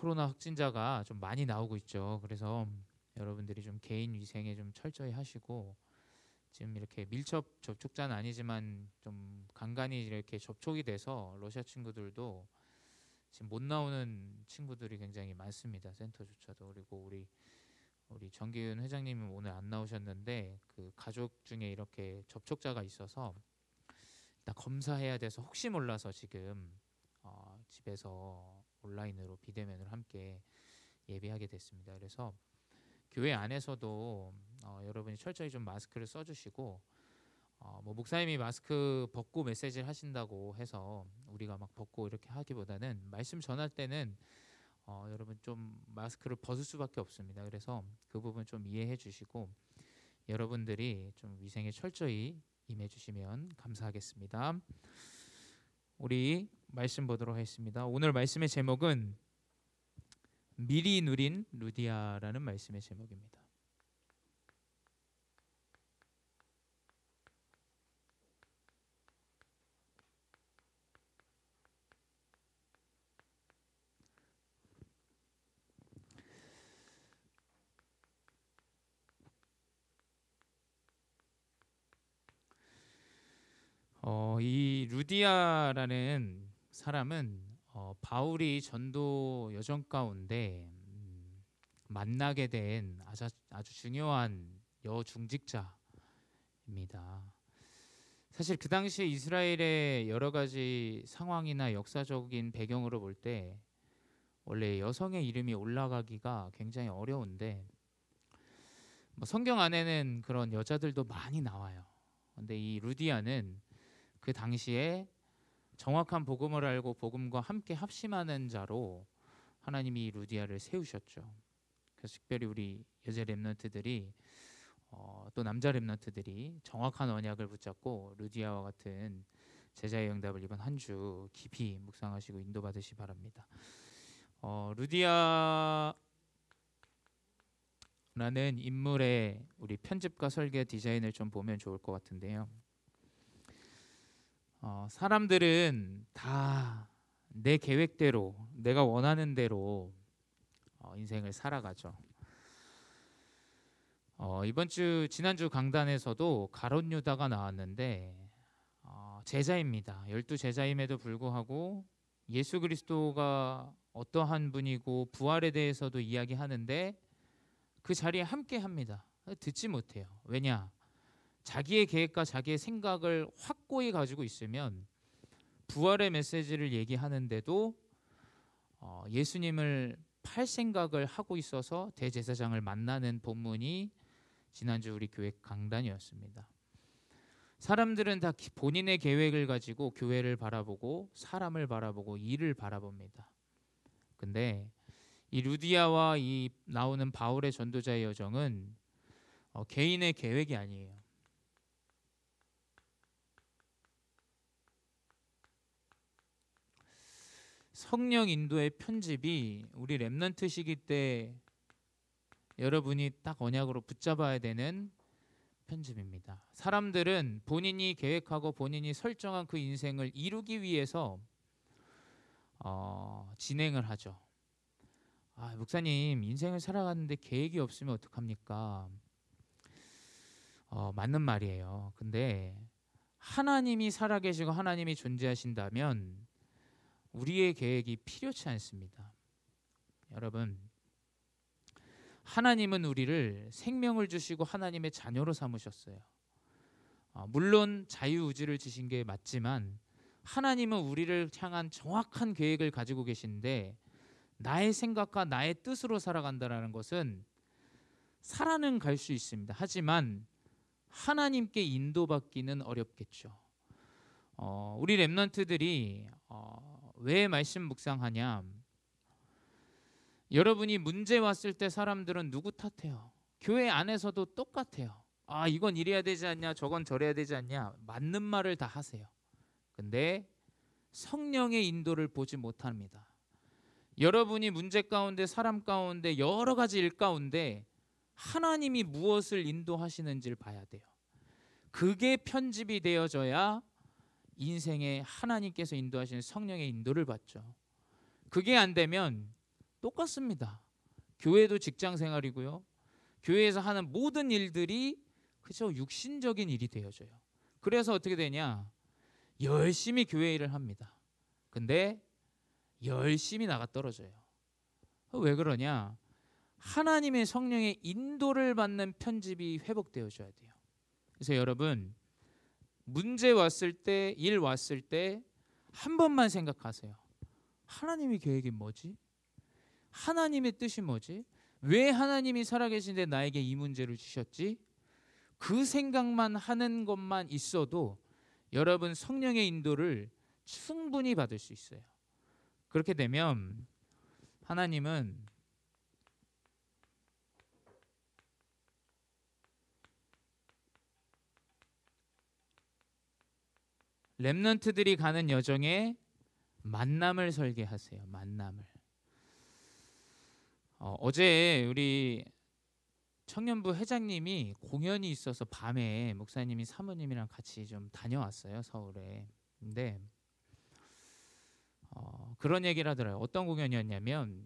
코로나 확진자가 좀 많이 나오고 있죠. 그래서 여러분들이 좀 개인 위생에 좀 철저히 하시고, 지금 이렇게 밀접 접촉자는 아니지만 좀 간간히 이렇게 접촉이 돼서 러시아 친구들도 지금 못 나오는 친구들이 굉장히 많습니다. 센터조차도. 그리고 우리 정기훈 회장님은 오늘 안 나오셨는데 그 가족 중에 이렇게 접촉자가 있어서 일단 검사해야 돼서 혹시 몰라서 지금 집에서 온라인으로 비대면으로 함께 예배하게 됐습니다. 그래서 교회 안에서도 여러분이 철저히 좀 마스크를 써주시고, 뭐 목사님이 마스크 벗고 메시지를 하신다고 해서 우리가 막 벗고 이렇게 하기보다는 말씀 전할 때는 여러분 좀 마스크를 벗을 수밖에 없습니다. 그래서 그 부분 좀 이해해 주시고 여러분들이 좀 위생에 철저히 임해 주시면 감사하겠습니다. 우리 말씀 보도록 하겠습니다. 오늘 말씀의 제목은 미리 누린 루디아라는 말씀의 제목입니다. 이 루디아라는 사람은 바울이 전도 여정 가운데 만나게 된 아주 중요한 여중직자입니다. 사실 그 당시 이스라엘의 여러 가지 상황이나 역사적인 배경으로 볼 때 원래 여성의 이름이 올라가기가 굉장히 어려운데, 뭐 성경 안에는 그런 여자들도 많이 나와요. 근데 이 루디아는 그 당시에 정확한 복음을 알고 복음과 함께 합심하는 자로 하나님이 루디아를 세우셨죠. 그래서 특별히 우리 여자 렘넌트들이 또 남자 렘넌트들이 정확한 언약을 붙잡고 루디아와 같은 제자의 응답을 이번 한 주 깊이 묵상하시고 인도받으시 바랍니다. 루디아라는 인물의 우리 편집과 설계 디자인을 좀 보면 좋을 것 같은데요. 사람들은 다 내 계획대로, 내가 원하는 대로 인생을 살아가죠. 지난주 강단에서도 가룟 유다가 나왔는데 제자입니다. 12제자임에도 불구하고 예수 그리스도가 어떠한 분이고 부활에 대해서도 이야기하는데 그 자리에 함께 합니다. 듣지 못해요. 왜냐? 자기의 계획과 자기의 생각을 확고히 가지고 있으면 부활의 메시지를 얘기하는데도 예수님을 팔 생각을 하고 있어서 대제사장을 만나는 본문이 지난주 우리 교회 강단이었습니다. 사람들은 다 본인의 계획을 가지고 교회를 바라보고 사람을 바라보고 일을 바라봅니다. 근데 이 루디아와 이 나오는 바울의 전도자의 여정은 개인의 계획이 아니에요. 성령 인도의 편집이 우리 렘넌트 시기 때 여러분이 딱 언약으로 붙잡아야 되는 편집입니다. 사람들은 본인이 계획하고 본인이 설정한 그 인생을 이루기 위해서 진행을 하죠. 목사님, 인생을 살아가는데 계획이 없으면 어떡합니까? 맞는 말이에요. 근데 하나님이 살아계시고 하나님이 존재하신다면 우리의 계획이 필요치 않습니다. 여러분, 하나님은 우리를 생명을 주시고 하나님의 자녀로 삼으셨어요. 물론 자유의지를 주신 게 맞지만 하나님은 우리를 향한 정확한 계획을 가지고 계신데 나의 생각과 나의 뜻으로 살아간다는 것은 살아는 갈 수 있습니다. 하지만 하나님께 인도받기는 어렵겠죠. 우리 렘넌트들이 왜 말씀 묵상하냐? 여러분이 문제 왔을 때 사람들은 누구 탓해요? 교회 안에서도 똑같아요. 이건 이래야 되지 않냐, 저건 저래야 되지 않냐, 맞는 말을 다 하세요. 근데 성령의 인도를 보지 못합니다. 여러분이 문제 가운데, 사람 가운데, 여러 가지 일 가운데 하나님이 무엇을 인도하시는지를 봐야 돼요. 그게 편집이 되어져야 인생에 하나님께서 인도하시는 성령의 인도를 받죠. 그게 안 되면 똑같습니다. 교회도 직장 생활이고요. 교회에서 하는 모든 일들이 그저 육신적인 일이 되어져요. 그래서 어떻게 되냐? 열심히 교회 일을 합니다. 근데 열심히 나가 떨어져요. 왜 그러냐? 하나님의 성령의 인도를 받는 편집이 회복되어져야 돼요. 그래서 여러분, 문제 왔을 때, 일 왔을 때 한 번만 생각하세요. 하나님의 계획이 뭐지? 하나님의 뜻이 뭐지? 왜 하나님이 살아계신데 나에게 이 문제를 주셨지? 그 생각만 하는 것만 있어도 여러분 성령의 인도를 충분히 받을 수 있어요. 그렇게 되면 하나님은 렘넌트들이 가는 여정에 만남을 설계하세요. 만남을. 어제 우리 청년부 회장님이 공연이 있어서 밤에 목사님이 사모님이랑 같이 좀 다녀왔어요. 서울에. 근데 그런 얘기를 하더라고요. 어떤 공연이었냐면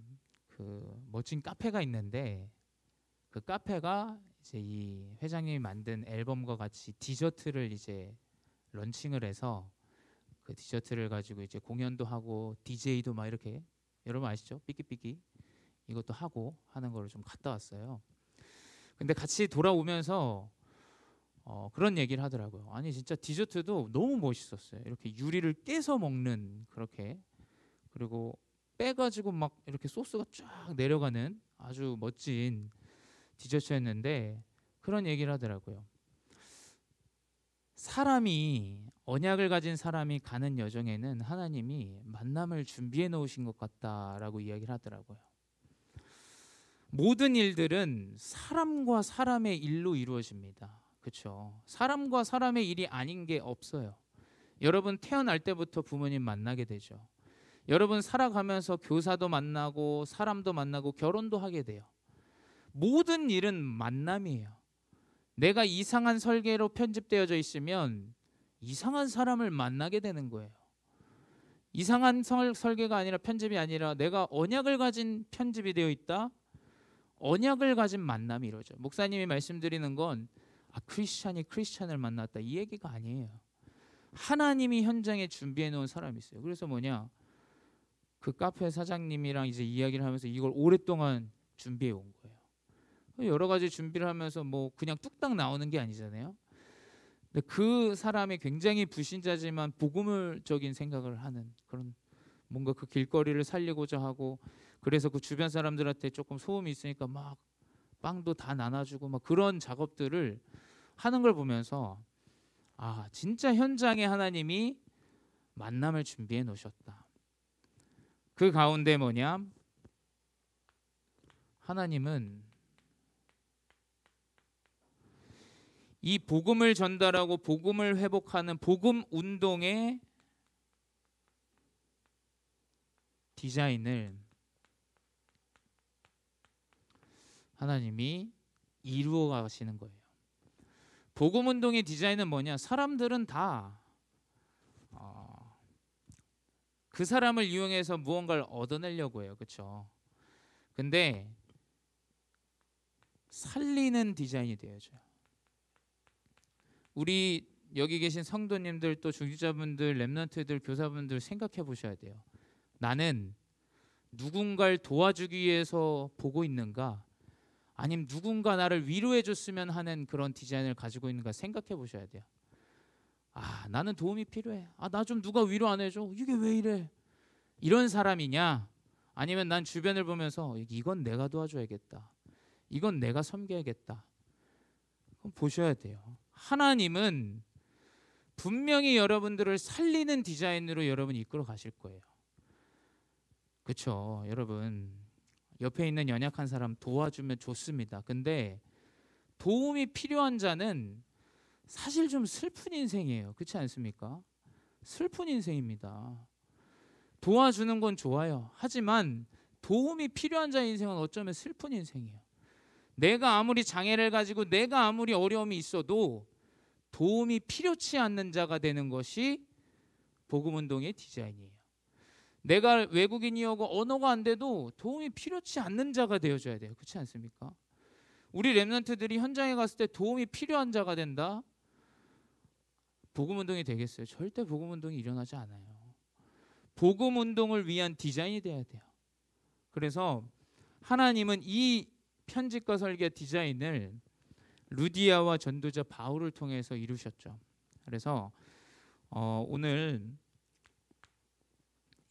그 멋진 카페가 있는데 그 카페가 이제 이 회장님이 만든 앨범과 같이 디저트를 이제 런칭을 해서 그 디저트를 가지고 이제 공연도 하고 DJ도 막 이렇게 여러분 아시죠? 삐끼삐끼 이것도 하고 하는 거를 좀 갔다 왔어요. 근데 같이 돌아오면서 그런 얘기를 하더라고요. 아니 진짜 디저트도 너무 멋있었어요. 이렇게 유리를 깨서 먹는 그렇게 그리고 빼가지고 막 이렇게 소스가 쫙 내려가는 아주 멋진 디저트였는데 그런 얘기를 하더라고요. 사람이 언약을 가진 사람이 가는 여정에는 하나님이 만남을 준비해 놓으신 것 같다라고 이야기를 하더라고요. 모든 일들은 사람과 사람의 일로 이루어집니다. 그렇죠? 사람과 사람의 일이 아닌 게 없어요. 여러분 태어날 때부터 부모님 만나게 되죠. 여러분 살아가면서 교사도 만나고 사람도 만나고 결혼도 하게 돼요. 모든 일은 만남이에요. 내가 이상한 설계로 편집되어져 있으면 이상한 사람을 만나게 되는 거예요. 이상한 설계가 아니라 편집이 아니라 내가 언약을 가진 편집이 되어 있다. 언약을 가진 만남이 이루어져. 목사님이 말씀드리는 건 크리스찬이 크리스찬을 만났다 이 얘기가 아니에요. 하나님이 현장에 준비해 놓은 사람이 있어요. 그래서 뭐냐? 그 카페 사장님이랑 이제 이야기를 하면서 이걸 오랫동안 준비해 온 거예요. 여러 가지 준비를 하면서 뭐 그냥 뚝딱 나오는 게 아니잖아요. 근데 그 사람이 굉장히 불신자지만 복음을적인 생각을 하는 그런 뭔가 그 길거리를 살리고자 하고 그래서 그 주변 사람들한테 조금 소음이 있으니까 막 빵도 다 나눠주고 막 그런 작업들을 하는 걸 보면서 진짜 현장에 하나님이 만남을 준비해 놓으셨다. 그 가운데 뭐냐? 하나님은 이 복음을 전달하고 복음을 회복하는 복음 운동의 디자인을 하나님이 이루어 가시는 거예요. 복음 운동의 디자인은 뭐냐? 사람들은 다 그 사람을 이용해서 무언가를 얻어내려고 해요. 그렇죠? 근데 살리는 디자인이 되어져요. 우리 여기 계신 성도님들 또 중직자분들, 렘넌트들, 교사분들 생각해 보셔야 돼요. 나는 누군가를 도와주기 위해서 보고 있는가? 아니면 누군가 나를 위로해 줬으면 하는 그런 디자인을 가지고 있는가 생각해 보셔야 돼요. 나는 도움이 필요해. 나 좀 누가 위로 안 해줘. 이게 왜 이래? 이런 사람이냐? 아니면 난 주변을 보면서 이건 내가 도와줘야겠다. 이건 내가 섬겨야겠다. 그럼 보셔야 돼요. 하나님은 분명히 여러분들을 살리는 디자인으로 여러분이 이끌어 가실 거예요. 그렇죠? 여러분 옆에 있는 연약한 사람 도와주면 좋습니다. 근데 도움이 필요한 자는 사실 좀 슬픈 인생이에요. 그렇지 않습니까? 슬픈 인생입니다. 도와주는 건 좋아요. 하지만 도움이 필요한 자의 인생은 어쩌면 슬픈 인생이에요. 내가 아무리 장애를 가지고 내가 아무리 어려움이 있어도 도움이 필요치 않는 자가 되는 것이 복음운동의 디자인이에요. 내가 외국인이어고 언어가 안 돼도 도움이 필요치 않는 자가 되어줘야 돼요. 그렇지 않습니까? 우리 렘넌트들이 현장에 갔을 때 도움이 필요한 자가 된다? 복음운동이 되겠어요? 절대 복음운동이 일어나지 않아요. 복음운동을 위한 디자인이 돼야 돼요. 그래서 하나님은 이 편집과 설계 디자인을 루디아와 전도자 바울을 통해서 이루셨죠. 그래서 오늘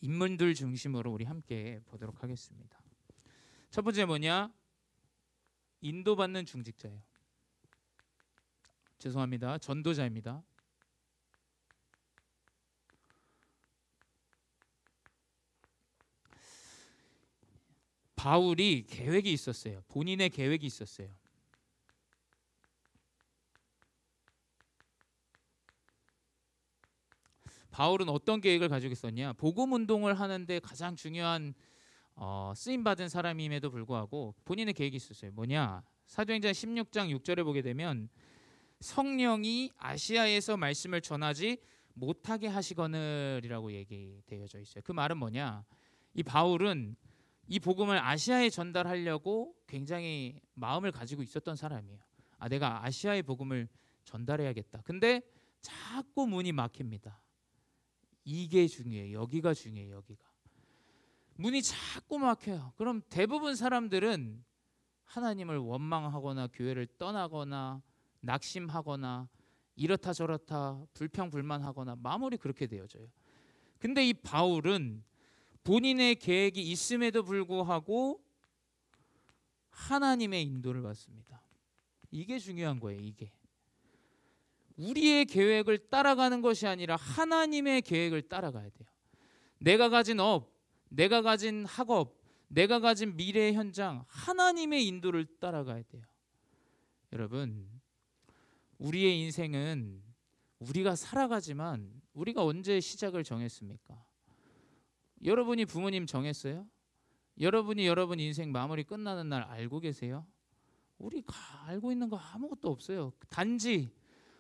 인물들 중심으로 우리 함께 보도록 하겠습니다. 첫 번째 뭐냐? 인도받는 중직자예요. 죄송합니다. 전도자입니다. 바울이 계획이 있었어요. 본인의 계획이 있었어요. 바울은 어떤 계획을 가지고 있었냐? 복음 운동을 하는데 가장 중요한 쓰임 받은 사람임에도 불구하고 본인의 계획이 있었어요. 뭐냐? 사도행전 16장 6절에 보게 되면 성령이 아시아에서 말씀을 전하지 못하게 하시거늘이라고 얘기되어져 있어요. 그 말은 뭐냐? 이 바울은 이 복음을 아시아에 전달하려고 굉장히 마음을 가지고 있었던 사람이에요. 내가 아시아의 복음을 전달해야겠다. 근데 자꾸 문이 막힙니다. 이게 중요해요. 여기가 중요해요. 여기가. 문이 자꾸 막혀요. 그럼 대부분 사람들은 하나님을 원망하거나 교회를 떠나거나 낙심하거나 이렇다 저렇다 불평불만하거나 마무리 그렇게 되어져요. 근데 이 바울은 본인의 계획이 있음에도 불구하고 하나님의 인도를 받습니다. 이게 중요한 거예요. 이게. 우리의 계획을 따라가는 것이 아니라 하나님의 계획을 따라가야 돼요. 내가 가진 업, 내가 가진 학업, 내가 가진 미래의 현장, 하나님의 인도를 따라가야 돼요. 여러분, 우리의 인생은 우리가 살아가지만 우리가 언제 시작을 정했습니까? 여러분이 부모님 정했어요? 여러분이 여러분 인생 마무리 끝나는 날 알고 계세요? 우리 알고 있는 거 아무것도 없어요. 단지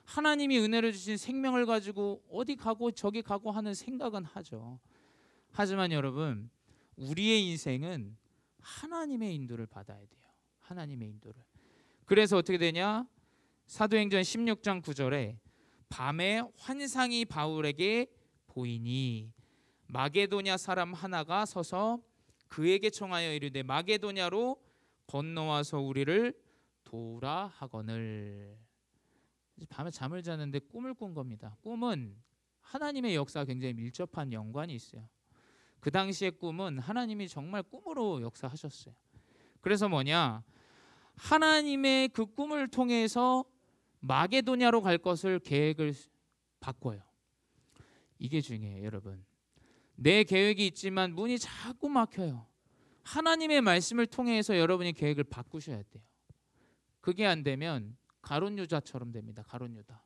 하나님이 은혜를 주신 생명을 가지고 어디 가고 저기 가고 하는 생각은 하죠. 하지만 여러분, 우리의 인생은 하나님의 인도를 받아야 돼요. 하나님의 인도를. 그래서 어떻게 되냐? 사도행전 16장 9절에 밤에 환상이 바울에게 보이니 마게도냐 사람 하나가 서서 그에게 청하여 이르되 마게도냐로 건너와서 우리를 도우라 하거늘. 밤에 잠을 자는데 꿈을 꾼 겁니다. 꿈은 하나님의 역사와 굉장히 밀접한 연관이 있어요. 그 당시의 꿈은 하나님이 정말 꿈으로 역사하셨어요. 그래서 뭐냐? 하나님의 그 꿈을 통해서 마게도냐로 갈 것을 계획을 바꿔요. 이게 중요해요, 여러분. 내 계획이 있지만 문이 자꾸 막혀요. 하나님의 말씀을 통해서 여러분이 계획을 바꾸셔야 돼요. 그게 안 되면 가룟 유다처럼 됩니다. 가룟 유다.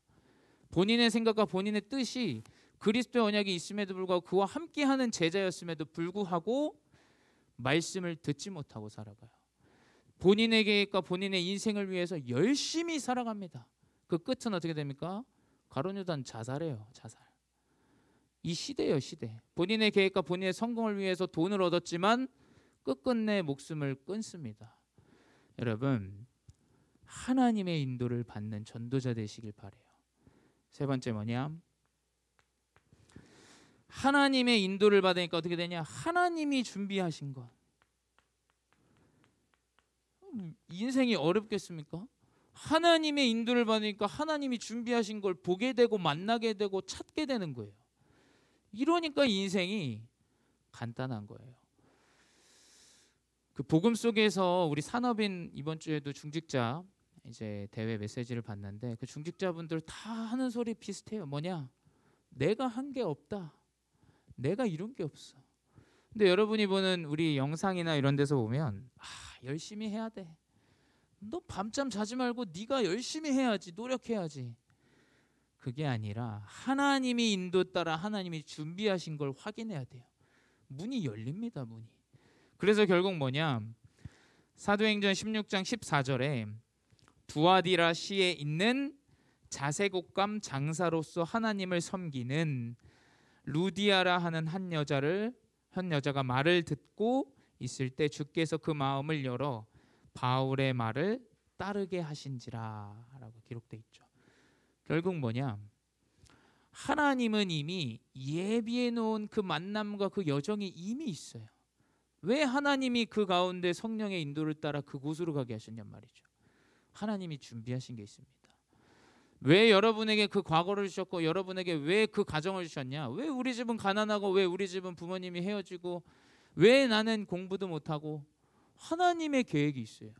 본인의 생각과 본인의 뜻이 그리스도의 언약이 있음에도 불구하고 그와 함께하는 제자였음에도 불구하고 말씀을 듣지 못하고 살아가요. 본인의 계획과 본인의 인생을 위해서 열심히 살아갑니다. 그 끝은 어떻게 됩니까? 가룟 유다는 자살해요. 자살. 이 시대예요, 시대. 본인의 계획과 본인의 성공을 위해서 돈을 얻었지만 끝끝내 목숨을 끊습니다. 여러분, 하나님의 인도를 받는 전도자 되시길 바라요. 세 번째 뭐냐? 하나님의 인도를 받으니까 어떻게 되냐? 하나님이 준비하신 것. 인생이 어렵겠습니까? 하나님의 인도를 받으니까 하나님이 준비하신 걸 보게 되고 만나게 되고 찾게 되는 거예요. 이러니까 인생이 간단한 거예요. 그 복음 속에서 우리 산업인 이번 주에도 중직자 이제 대회 메시지를 봤는데 그 중직자분들 다 하는 소리 비슷해요. 뭐냐? 내가 한 게 없다. 내가 이룬 게 없어. 근데 여러분이 보는 우리 영상이나 이런 데서 보면 열심히 해야 돼. 너 밤잠 자지 말고 네가 열심히 해야지. 노력해야지. 그게 아니라 하나님이 인도 따라 하나님이 준비하신 걸 확인해야 돼요. 문이 열립니다. 문이. 그래서 결국 뭐냐? 사도행전 16장 14절에 두아디라 시에 있는 자색옥감 장사로서 하나님을 섬기는 루디아라 하는 한 여자를 현 여자가 말을 듣고 있을 때 주께서 그 마음을 열어 바울의 말을 따르게 하신지라 라고 기록되어 있죠. 결국 뭐냐, 하나님은 이미 예비해 놓은 그 만남과 그 여정이 이미 있어요. 왜 하나님이 그 가운데 성령의 인도를 따라 그곳으로 가게 하셨냔 말이죠. 하나님이 준비하신 게 있습니다. 왜 여러분에게 그 과거를 주셨고 여러분에게 왜 그 가정을 주셨냐? 왜 우리 집은 가난하고 왜 우리 집은 부모님이 헤어지고 왜 나는 공부도 못하고? 하나님의 계획이 있어요.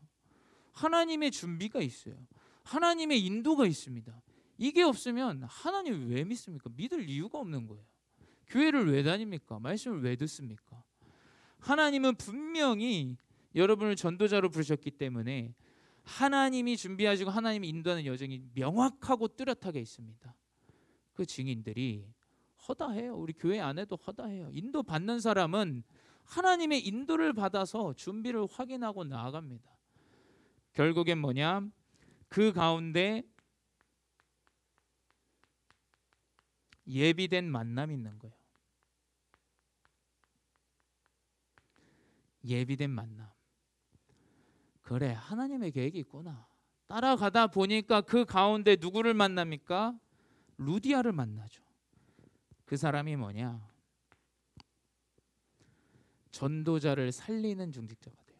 하나님의 준비가 있어요. 하나님의 인도가 있습니다. 이게 없으면 하나님 왜 믿습니까? 믿을 이유가 없는 거예요. 교회를 왜 다닙니까? 말씀을 왜 듣습니까? 하나님은 분명히 여러분을 전도자로 부르셨기 때문에 하나님이 준비하시고 하나님이 인도하는 여정이 명확하고 뚜렷하게 있습니다. 그 증인들이 허다해요. 우리 교회 안에도 허다해요. 인도 받는 사람은 하나님의 인도를 받아서 준비를 확인하고 나아갑니다. 결국엔 뭐냐? 그 가운데 예비된 만남이 있는 거예요. 예비된 만남. 그래, 하나님의 계획이 있구나. 따라가다 보니까 그 가운데 누구를 만납니까? 루디아를 만나죠. 그 사람이 뭐냐? 전도자를 살리는 중직자가 돼요.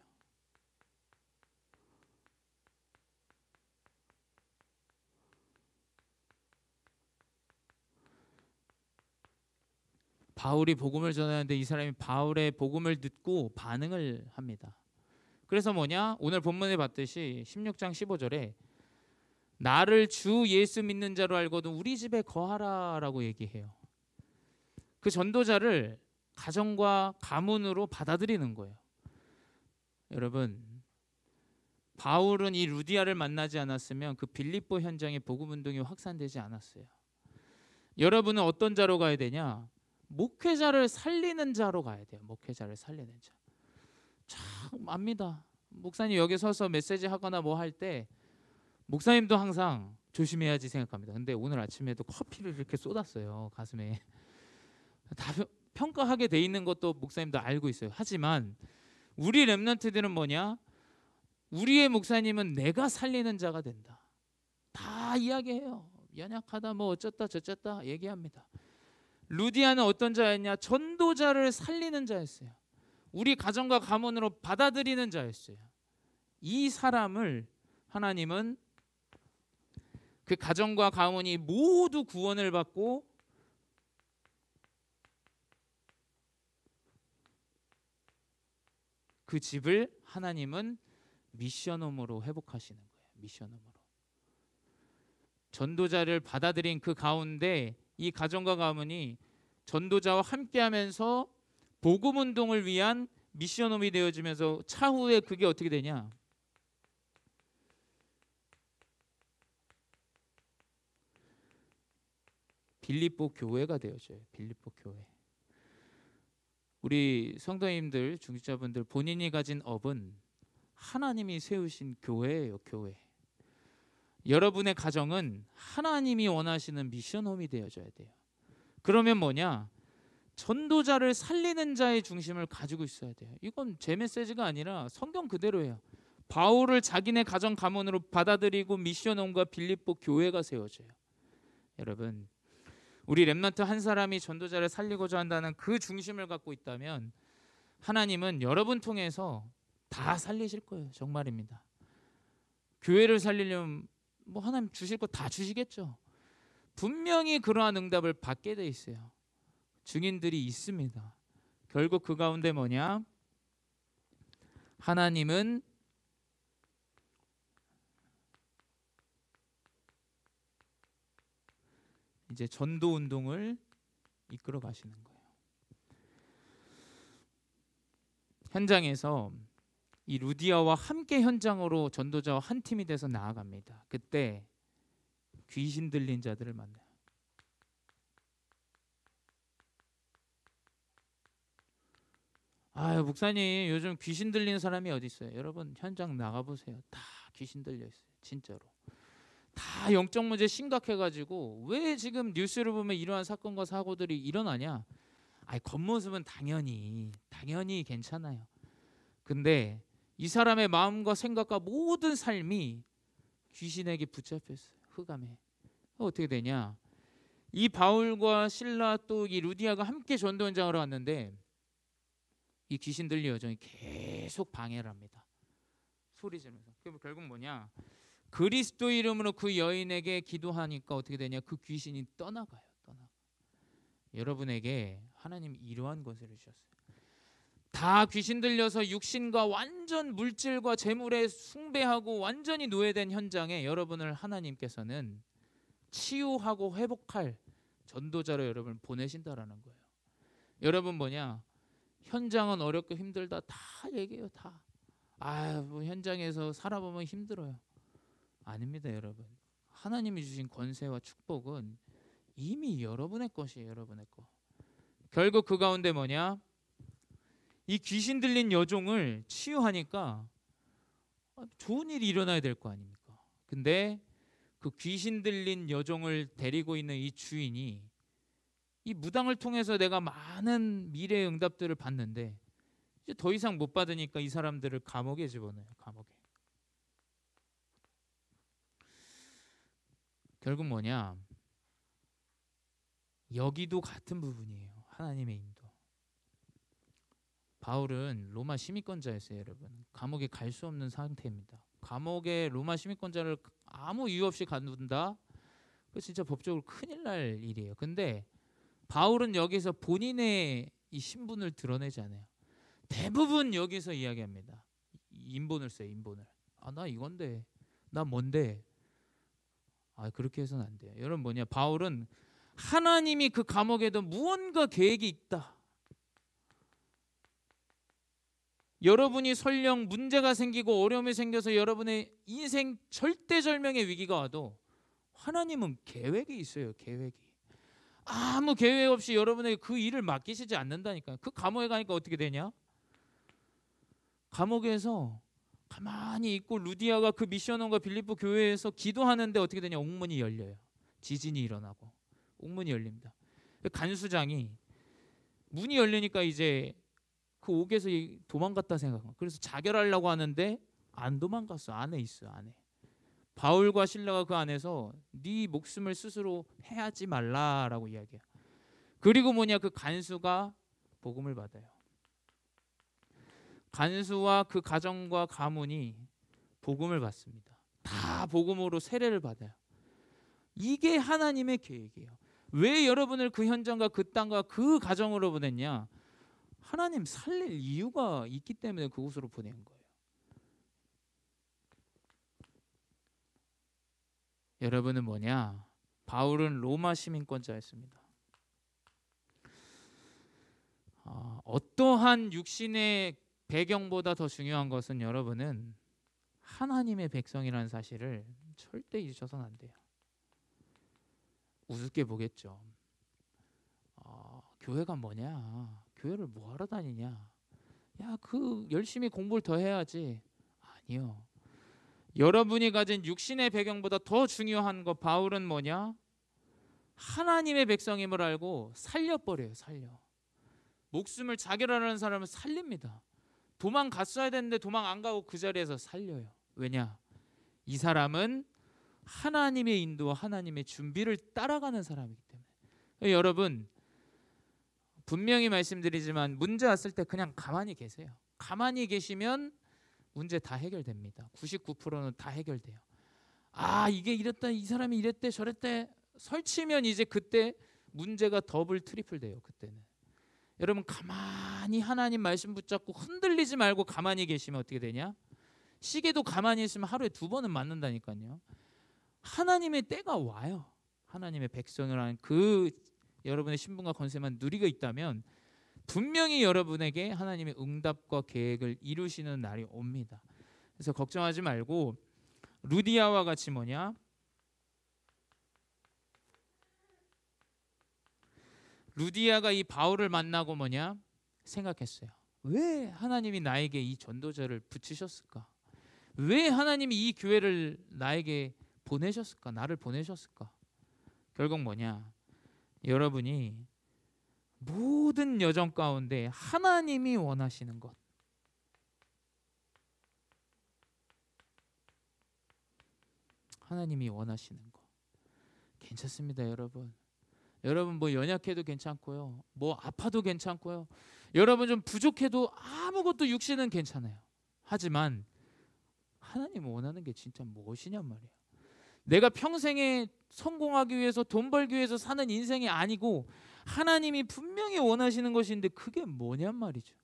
바울이 복음을 전하는데 이 사람이 바울의 복음을 듣고 반응을 합니다. 그래서 뭐냐? 오늘 본문에 봤듯이 16장 15절에 나를 주 예수 믿는 자로 알거든 우리 집에 거하라라고 얘기해요. 그 전도자를 가정과 가문으로 받아들이는 거예요. 여러분, 바울은 이 루디아를 만나지 않았으면 그 빌립보 현장에 복음 운동이 확산되지 않았어요. 여러분은 어떤 자로 가야 되냐? 목회자를 살리는 자로 가야 돼요. 목회자를 살리는 자. 참 압니다. 목사님 여기 서서 메시지 하거나 뭐 할 때 목사님도 항상 조심해야지 생각합니다. 근데 오늘 아침에도 커피를 이렇게 쏟았어요. 가슴에. 다 평가하게 돼 있는 것도 목사님도 알고 있어요. 하지만 우리 렘넌트들은 뭐냐? 우리의 목사님은 내가 살리는 자가 된다. 다 이야기해요. 연약하다 뭐 어쩌다 저쩌다 얘기합니다. 루디아는 어떤 자였냐? 전도자를 살리는 자였어요. 우리 가정과 가문으로 받아들이는 자였어요. 이 사람을 하나님은 그 가정과 가문이 모두 구원을 받고 그 집을 하나님은 미션홈으로 회복하시는 거예요. 미션홈으로. 전도자를 받아들인 그 가운데 이 가정과 가문이 전도자와 함께하면서 복음 운동을 위한 미션홈이 되어지면서 차후에 그게 어떻게 되냐? 빌립보 교회가 되어져요. 빌립보 교회. 우리 성도님들, 중직자분들 본인이 가진 업은 하나님이 세우신 교회예요. 교회. 여러분의 가정은 하나님이 원하시는 미션홈이 되어져야 돼요. 그러면 뭐냐? 전도자를 살리는 자의 중심을 가지고 있어야 돼요. 이건 제 메시지가 아니라 성경 그대로예요. 바울을 자기네 가정 가문으로 받아들이고 미션홈과 빌립보 교회가 세워져요. 여러분, 우리 렘넌트 한 사람이 전도자를 살리고자 한다는 그 중심을 갖고 있다면 하나님은 여러분 통해서 다 살리실 거예요. 정말입니다. 교회를 살리려면 뭐 하나님 주실 거 다 주시겠죠. 분명히 그러한 응답을 받게 돼 있어요. 증인들이 있습니다. 결국 그 가운데 뭐냐? 하나님은 이제 전도 운동을 이끌어 가시는 거예요. 현장에서 이 루디아와 함께 현장으로 전도자와 한 팀이 돼서 나아갑니다. 그때 귀신 들린 자들을 만나요. 아유, 목사님 요즘 귀신 들리는 사람이 어디 있어요? 여러분 현장 나가보세요. 다 귀신 들려 있어요. 진짜로. 다 영적 문제 심각해가지고 왜 지금 뉴스를 보면 이러한 사건과 사고들이 일어나냐? 겉모습은 당연히 괜찮아요. 근데 이 사람의 마음과 생각과 모든 삶이 귀신에게 붙잡혔어요. 흑암에. 어떻게 되냐? 이 바울과 실라 또 이 루디아가 함께 전도 현장을 왔는데 이 귀신 들린 여종이 계속 방해를 합니다. 소리 지르면서. 그럼 결국 뭐냐? 그리스도 이름으로 그 여인에게 기도하니까 어떻게 되냐? 그 귀신이 떠나가요. 여러분에게 하나님 이러한 것을 주셨어요. 다 귀신 들려서 육신과 완전 물질과 재물에 숭배하고 완전히 노예된 현장에 여러분을 하나님께서는 치유하고 회복할 전도자로 여러분을 보내신다라는 거예요. 여러분 뭐냐? 현장은 어렵고 힘들다 다 얘기해요. 다. 뭐 현장에서 살아보면 힘들어요. 아닙니다, 여러분. 하나님이 주신 권세와 축복은 이미 여러분의 것이에요. 여러분의 것. 결국 그 가운데 뭐냐? 이 귀신 들린 여종을 치유하니까 좋은 일이 일어나야 될 거 아닙니까? 근데 그 귀신 들린 여종을 데리고 있는 이 주인이 이 무당을 통해서 내가 많은 미래의 응답들을 받는데 이제 더 이상 못 받으니까 이 사람들을 감옥에 집어넣어요. 감옥에. 결국 뭐냐? 여기도 같은 부분이에요. 하나님의 인도. 바울은 로마 시민권자였어요, 여러분. 감옥에 갈 수 없는 상태입니다. 감옥에 로마 시민권자를 아무 이유 없이 가둔다? 그 진짜 법적으로 큰일 날 일이에요. 근데 바울은 여기서 본인의 이 신분을 드러내지 않아요. 대부분 여기서 이야기합니다. 인본을 써요, 인본을. 나 이건데, 나 뭔데? 그렇게 해서는 안 돼요. 여러분 뭐냐? 바울은 하나님이 그 감옥에도 무언가 계획이 있다. 여러분이 설령 문제가 생기고 어려움이 생겨서 여러분의 인생 절대절명의 위기가 와도 하나님은 계획이 있어요. 계획이. 아무 계획 없이 여러분에게 그 일을 맡기시지 않는다니까요. 그 감옥에 가니까 어떻게 되냐? 감옥에서 가만히 있고 루디아가 그 미션원과 빌립보 교회에서 기도하는데 어떻게 되냐? 옥문이 열려요. 지진이 일어나고 옥문이 열립니다. 간수장이 문이 열리니까 이제 그 옥에서 도망갔다 생각합니다. 그래서 자결하려고 하는데 안 도망갔어. 안에 있어요. 안에. 바울과 실라가 그 안에서 네 목숨을 스스로 해하지 말라라고 이야기해요. 그리고 뭐냐? 그 간수가 복음을 받아요. 간수와 그 가정과 가문이 복음을 받습니다. 다 복음으로 세례를 받아요. 이게 하나님의 계획이에요. 왜 여러분을 그 현장과 그 땅과 그 가정으로 보냈냐? 하나님 살릴 이유가 있기 때문에 그곳으로 보낸 거예요. 여러분은 뭐냐? 바울은 로마 시민권자였습니다. 어떠한 육신의 배경보다 더 중요한 것은 여러분은 하나님의 백성이라는 사실을 절대 잊으셔서는 안 돼요. 우습게 보겠죠. 교회가 뭐냐? 교회를 뭐하러 다니냐? 그 열심히 공부를 더 해야지. 아니요. 여러분이 가진 육신의 배경보다 더 중요한 거 바울은 뭐냐? 하나님의 백성임을 알고 살려버려요. 살려. 목숨을 자결하는 사람을 살립니다. 도망갔어야 되는데 도망 안 가고 그 자리에서 살려요. 왜냐? 이 사람은 하나님의 인도와 하나님의 준비를 따라가는 사람이기 때문에. 여러분 분명히 말씀드리지만 문제 왔을 때 그냥 가만히 계세요. 가만히 계시면 문제 다 해결됩니다. 99%는 다 해결돼요. 이게 이랬다, 이 사람이 이랬대 저랬대 설치면 이제 그때 문제가 더블 트리플 돼요. 그때는. 여러분 가만히 하나님 말씀 붙잡고 흔들리지 말고 가만히 계시면 어떻게 되냐? 시계도 가만히 있으면 하루에 2번은 맞는다니까요. 하나님의 때가 와요. 하나님의 백성이라는 그 여러분의 신분과 권세만 누리고 있다면 분명히 여러분에게 하나님의 응답과 계획을 이루시는 날이 옵니다. 그래서 걱정하지 말고 루디아와 같이 뭐냐? 루디아가 이 바울을 만나고 뭐냐? 생각했어요. 왜 하나님이 나에게 이 전도자를 붙이셨을까? 왜 하나님이 이 교회를 나에게 보내셨을까? 나를 보내셨을까? 결국 뭐냐? 여러분이 모든 여정 가운데 하나님이 원하시는 것, 하나님이 원하시는 것 괜찮습니다. 여러분 뭐 연약해도 괜찮고요, 뭐 아파도 괜찮고요, 여러분 좀 부족해도 아무것도 육신은 괜찮아요. 하지만 하나님 원하는 게 진짜 무엇이냔 말이에요. 내가 평생에 성공하기 위해서, 돈 벌기 위해서 사는 인생이 아니고 하나님이 분명히 원하시는 것인데 그게 뭐냔 말이죠.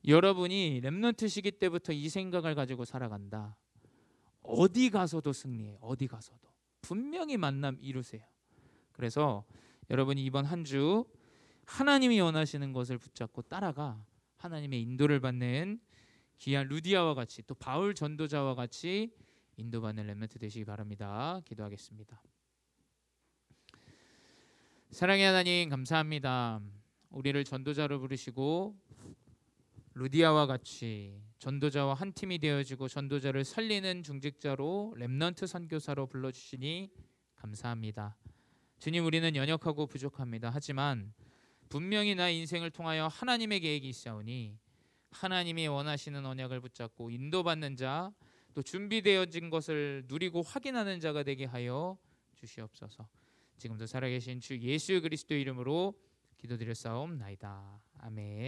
여러분이 렘넌트 시기 때부터 이 생각을 가지고 살아간다, 어디 가서도 승리해요. 어디 가서도 분명히 만남 이루세요. 그래서 여러분이 이번 한 주 하나님이 원하시는 것을 붙잡고 따라가 하나님의 인도를 받는 귀한 루디아와 같이, 또 바울 전도자와 같이 인도받는 렘넌트 되시기 바랍니다. 기도하겠습니다. 사랑의 하나님, 감사합니다. 우리를 전도자로 부르시고 루디아와 같이 전도자와 한 팀이 되어지고 전도자를 살리는 중직자로 렘넌트 선교사로 불러주시니 감사합니다. 주님, 우리는 연약하고 부족합니다. 하지만 분명히 나의 인생을 통하여 하나님의 계획이 있사오니 하나님이 원하시는 언약을 붙잡고 인도받는 자, 또 준비되어진 것을 누리고 확인하는 자가 되게 하여 주시옵소서. 지금도 살아계신 주 예수 그리스도 이름으로 기도드렸사옵나이다. 아멘.